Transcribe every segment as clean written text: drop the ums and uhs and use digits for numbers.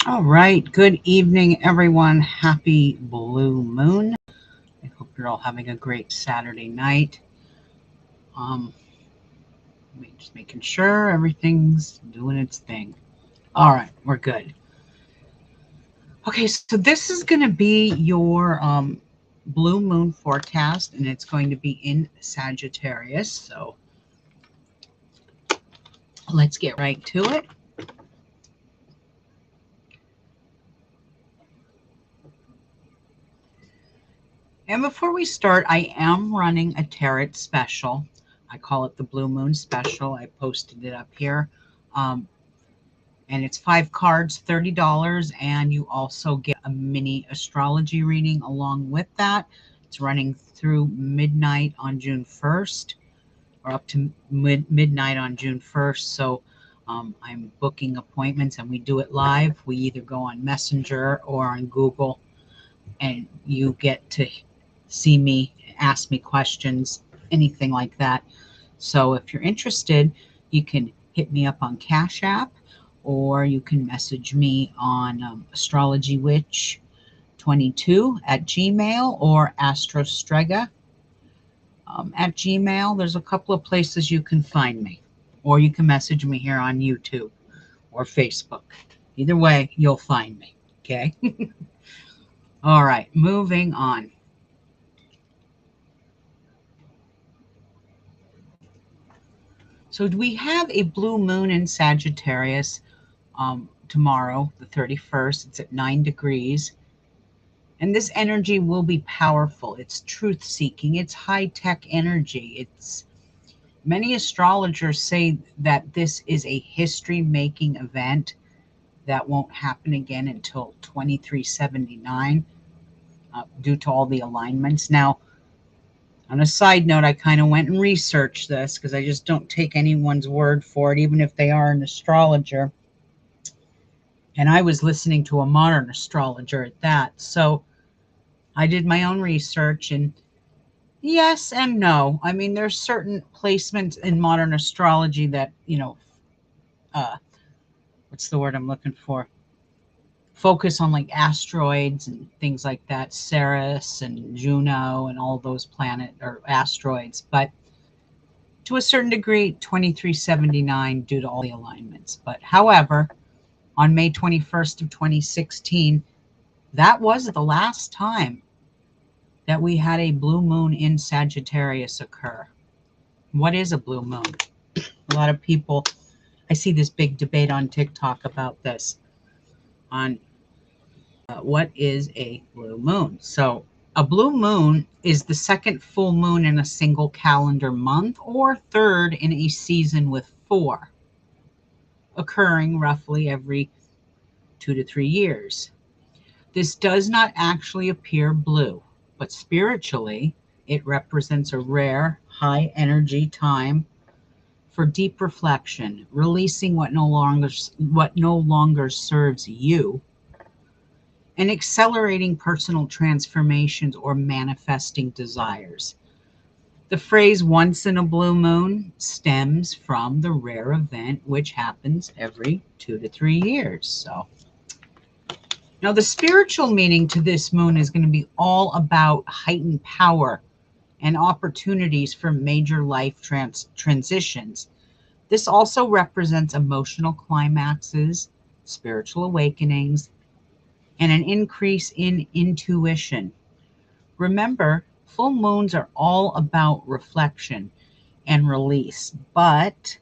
All right. Good evening, everyone. Happy Blue Moon. I hope you're all having a great Saturday night. Um, just making sure everything's doing its thing. All right, we're good. Okay, so this is going to be your Blue Moon forecast, and it's going to be in Sagittarius. So let's get right to it. And before we start, I am running a tarot special. I call it the Blue Moon Special. I posted it up here. And it's 5 cards, $30. And you also get a mini astrology reading along with that. It's running through midnight on June 1st or up to midnight on June 1st. So I'm booking appointments and we do it live. We either go on Messenger or on Google, and you get to see me, ask me questions, anything like that. So if you're interested, you can hit me up on Cash App, or you can message me on astrologywitch22 at Gmail or astrostrega at Gmail. There's a couple of places you can find me, or you can message me here on YouTube or Facebook. Either way, you'll find me. Okay. All right, moving on. So we have a blue moon in Sagittarius tomorrow, the 31st. It's at 9 degrees. And this energy will be powerful. It's truth-seeking. It's high-tech energy. Many astrologers say that this is a history-making event that won't happen again until 2379 due to all the alignments. Now, on a side note, I kind of went and researched this because I just don't take anyone's word for it, even if they are an astrologer. And I was listening to a modern astrologer at that. So I did my own research, and yes and no. I mean, there's certain placements in modern astrology that, what's the word I'm looking for? Focus on like asteroids and things like that, Ceres and Juno and all those planet or asteroids. But to a certain degree, 2379 due to all the alignments. But however, on May 21st of 2016, that was the last time that we had a blue moon in Sagittarius occur. What is a blue moon? A lot of people, I see this big debate on TikTok about this, on what is a blue moon. So a blue moon is the second full moon in a single calendar month, or third in a season with 4, occurring roughly every 2 to 3 years. This does not actually appear blue, but spiritually, it represents a rare, high energy time for deep reflection, releasing what no longer serves you, and accelerating personal transformations or manifesting desires. The phrase "once in a blue moon" stems from the rare event which happens every 2 to 3 years. So now the spiritual meaning to this moon is going to be all about heightened power and opportunities for major life transitions. This also represents emotional climaxes, spiritual awakenings, and an increase in intuition. Remember, full moons are all about reflection and release, but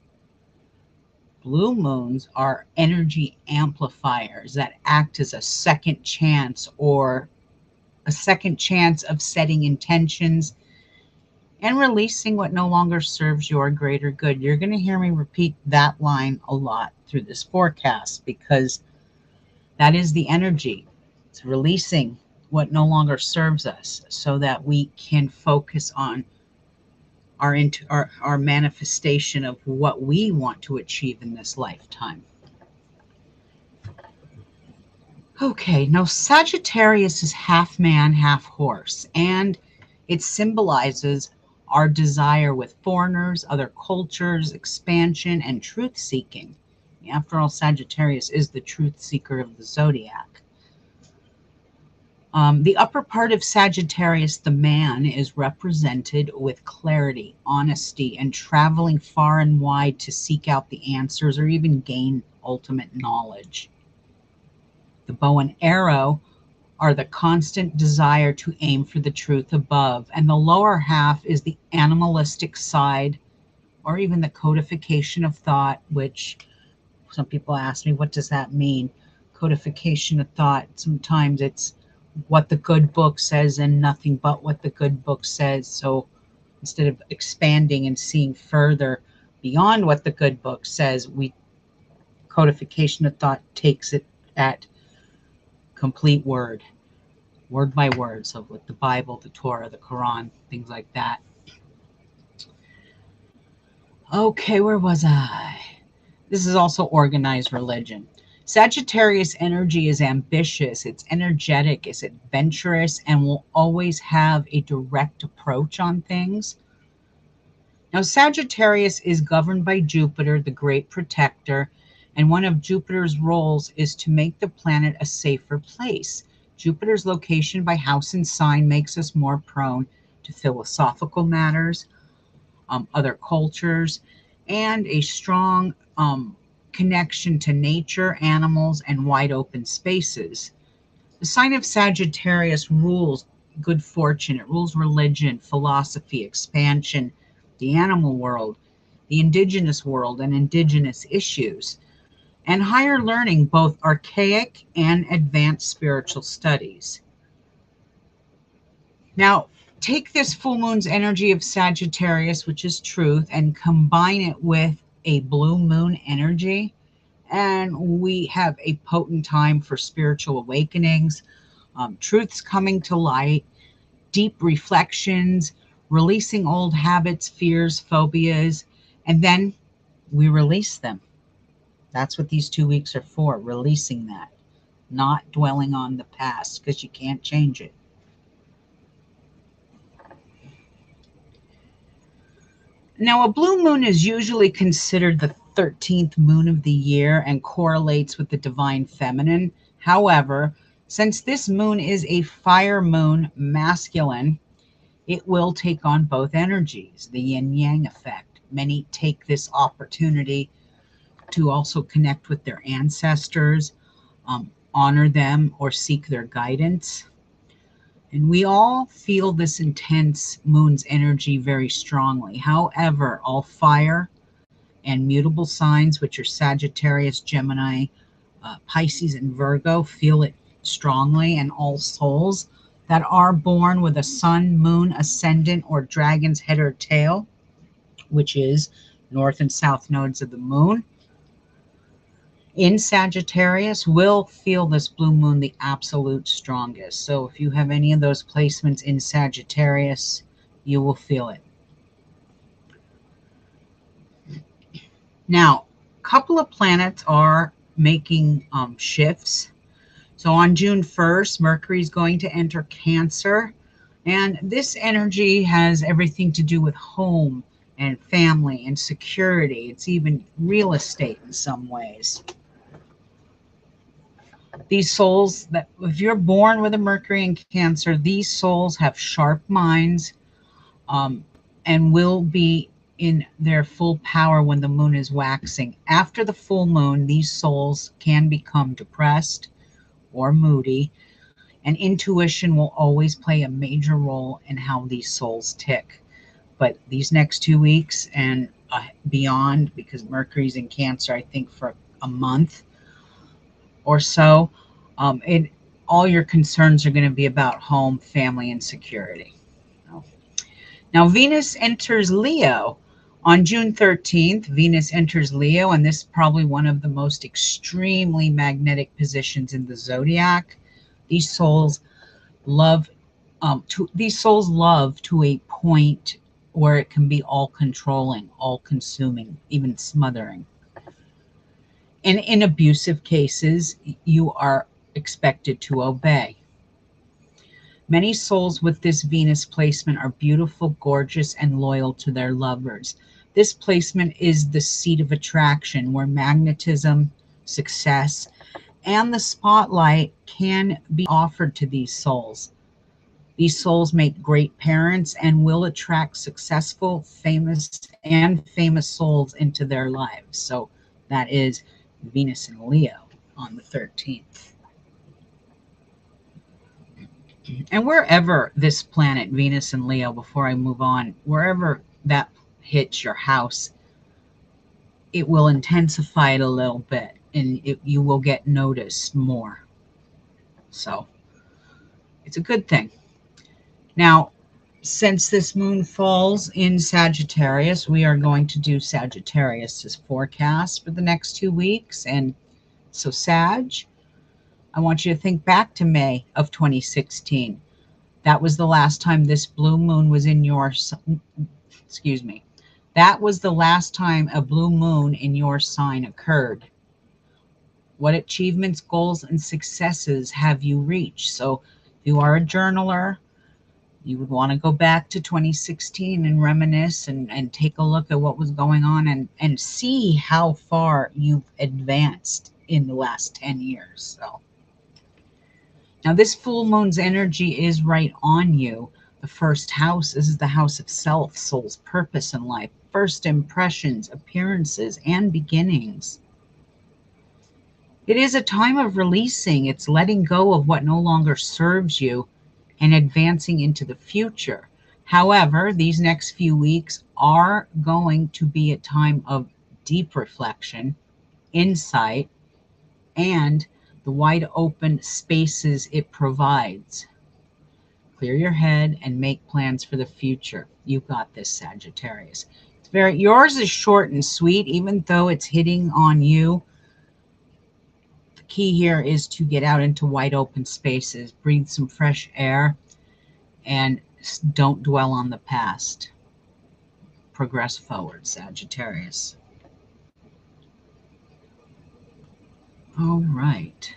blue moons are energy amplifiers that act as a second chance, or a second chance of setting intentions and releasing what no longer serves your greater good. You're going to hear me repeat that line a lot through this forecast, because that is the energy. It's releasing what no longer serves us so that we can focus on our manifestation of what we want to achieve in this lifetime. Okay, now Sagittarius is half man, half horse, and it symbolizes our desire with foreigners, other cultures, expansion, and truth seeking. After all, Sagittarius is the truth seeker of the zodiac. The upper part of Sagittarius, the man, is represented with clarity, honesty, and traveling far and wide to seek out the answers or even gain ultimate knowledge. The bow and arrow are the constant desire to aim for the truth above, and the lower half is the animalistic side, or even the codification of thought, which some people ask me, what does that mean? Codification of thought, sometimes it's what the good book says and nothing but what the good book says. So instead of expanding and seeing further beyond what the good book says, codification of thought takes it at complete word by word. So with the Bible, the Torah, the Quran, things like that. Okay, where was I? This is also organized religion. Sagittarius energy is ambitious, it's energetic, it's adventurous, and will always have a direct approach on things. Now, Sagittarius is governed by Jupiter, the great protector, and one of Jupiter's roles is to make the planet a safer place. Jupiter's location by house and sign makes us more prone to philosophical matters, other cultures, and a strong connection to nature, animals, and wide open spaces. The sign of Sagittarius rules good fortune. It rules religion, philosophy, expansion, the animal world, the indigenous world, and indigenous issues, and higher learning, both archaic and advanced spiritual studies. Now, take this full moon's energy of Sagittarius, which is truth, and combine it with a blue moon energy, and we have a potent time for spiritual awakenings, truths coming to light, deep reflections, releasing old habits, fears, phobias, and then we release them. That's what these 2 weeks are for, releasing that, not dwelling on the past, because you can't change it. Now, a blue moon is usually considered the 13th moon of the year and correlates with the divine feminine. However, since this moon is a fire moon, masculine, it will take on both energies, the yin-yang effect. Many take this opportunity to also connect with their ancestors, honor them, or seek their guidance. And we all feel this intense moon's energy very strongly. However, all fire and mutable signs, which are Sagittarius, Gemini, Pisces, and Virgo, feel it strongly. And all souls that are born with a sun, moon, ascendant, or dragon's head or tail, which is north and south nodes of the moon, in Sagittarius, will feel this blue moon the absolute strongest. So if you have any of those placements in Sagittarius, you will feel it. Now, a couple of planets are making shifts. So on June 1st, Mercury is going to enter Cancer. And this energy has everything to do with home and family and security. It's even real estate in some ways. These souls, that if you're born with a Mercury in Cancer, these souls have sharp minds and will be in their full power when the moon is waxing. After the full moon, these souls can become depressed or moody, and intuition will always play a major role in how these souls tick. But these next 2 weeks and beyond, because Mercury's in Cancer, I think for a month or so, all your concerns are going to be about home, family, and security. Now, Venus enters Leo. On June 13th, Venus enters Leo, and this is probably one of the most extremely magnetic positions in the zodiac. These souls love to a point where it can be all controlling, all consuming, even smothering. And in abusive cases, you are expected to obey. Many souls with this Venus placement are beautiful, gorgeous, and loyal to their lovers. This placement is the seat of attraction where magnetism, success, and the spotlight can be offered to these souls. These souls make great parents and will attract successful, famous souls into their lives. So that is Venus and Leo on the 13th. And wherever this planet, Venus and Leo, before I move on, wherever that hits your house, it will intensify it a little bit and you will get noticed more. So it's a good thing. Now, since this moon falls in Sagittarius, we are going to do Sagittarius's forecast for the next 2 weeks. And so, Sag, I want you to think back to May of 2016. That was the last time this blue moon was in your, excuse me. That was the last time a blue moon in your sign occurred. What achievements, goals, and successes have you reached? So if you are a journaler, you would want to go back to 2016 and reminisce and take a look at what was going on and see how far you've advanced in the last 10 years. So now this full moon's energy is right on you. The first house, this is the house of self, soul's purpose in life, first impressions, appearances, and beginnings. It is a time of releasing. It's letting go of what no longer serves you and advancing into the future. However, these next few weeks are going to be a time of deep reflection, insight, and the wide open spaces it provides. Clear your head and make plans for the future. You got this, Sagittarius. Yours is short and sweet, even though it's hitting on you. The key here is to get out into wide open spaces, breathe some fresh air, and don't dwell on the past. Progress forward, Sagittarius. All right.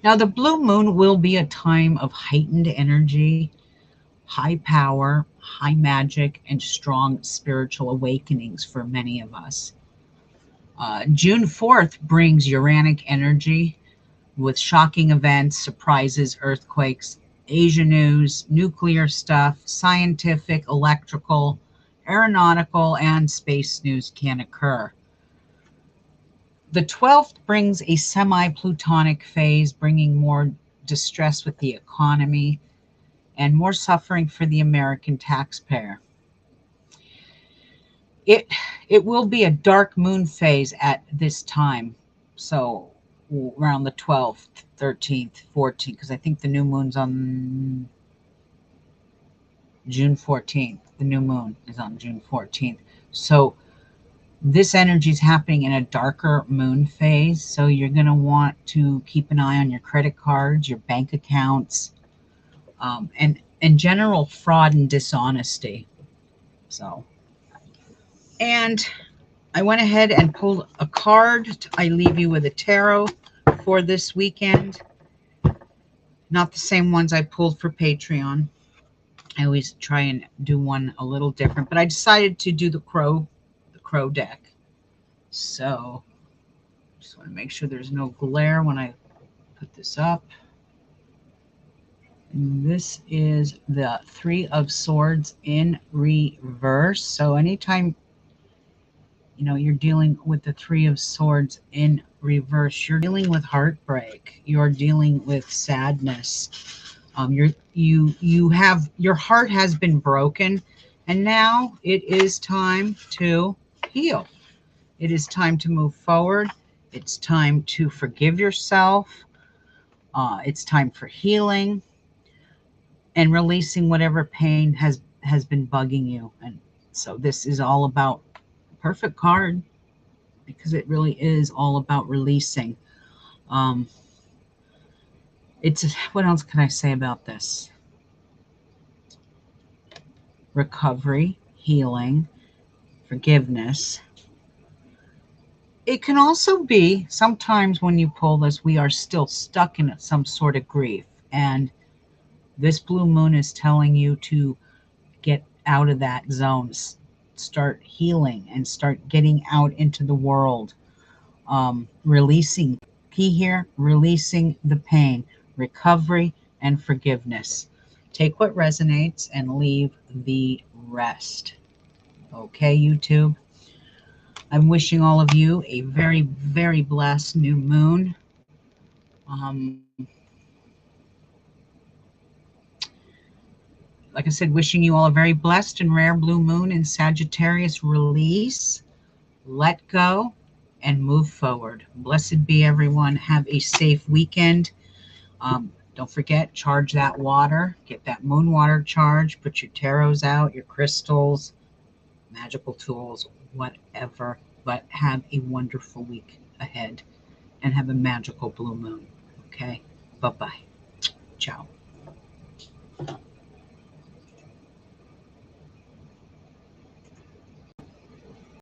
Now, the blue moon will be a time of heightened energy, high power, high magic, and strong spiritual awakenings for many of us. June 4th brings Uranic energy with shocking events, surprises, earthquakes, Asia news, nuclear stuff, scientific, electrical, aeronautical, and space news can occur. The 12th brings a semi-Plutonic phase, bringing more distress with the economy and more suffering for the American taxpayer. It will be a dark moon phase at this time. So around the 12th, 13th, 14th, because I think the new moon's on June 14th. The new moon is on June 14th. So this energy is happening in a darker moon phase. So you're going to want to keep an eye on your credit cards, your bank accounts, and general fraud and dishonesty. So, and I went ahead and pulled a card. I leave you with a tarot for this weekend. Not the same ones I pulled for Patreon. I always try and do one a little different, but I decided to do the crow deck. So just want to make sure there's no glare when I put this up. And this is the Three of Swords in reverse. So anytime you're dealing with the Three of Swords in reverse, you're dealing with heartbreak. You're dealing with sadness. Your heart has been broken, and now it is time to heal. It is time to move forward. It's time to forgive yourself. It's time for healing and releasing whatever pain has been bugging you. And so this is all about perfect card, because it really is all about releasing. What else can I say about this? Recovery, healing, forgiveness. It can also be sometimes when you pull this, we are still stuck in some sort of grief. And this blue moon is telling you to out of that zone. Start healing and start getting out into the world. Releasing, key here, releasing the pain, recovery, and forgiveness. Take what resonates and leave the rest. Okay, YouTube? I'm wishing all of you a very, very blessed new moon. Um, like I said, wishing you all a very blessed and rare blue moon in Sagittarius. Release, let go, and move forward. Blessed be everyone. Have a safe weekend. Don't forget, charge that water. Get that moon water charged. Put your tarots out, your crystals, magical tools, whatever. But have a wonderful week ahead and have a magical blue moon. Okay? Bye-bye.